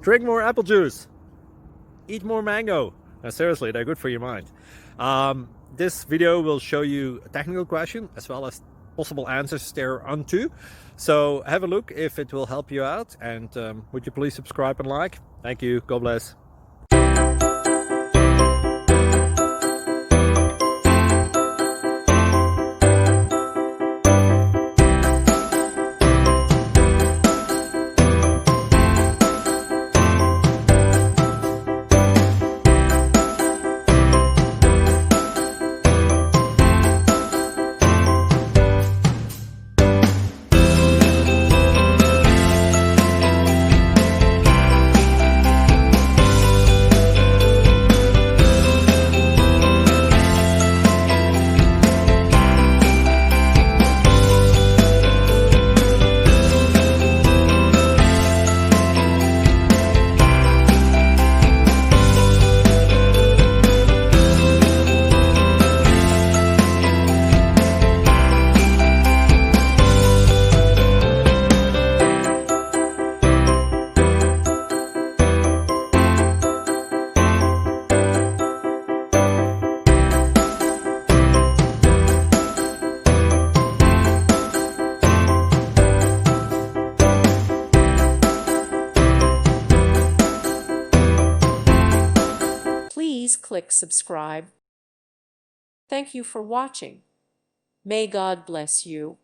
drink more apple juice, eat more mango. Seriously, they're good for your mind. This video will show you a technical question as well as possible answers thereunto. So have a look if it will help you out, and would you please subscribe and like? Thank you. God bless. Please click subscribe. Thank you for watching. May God bless you.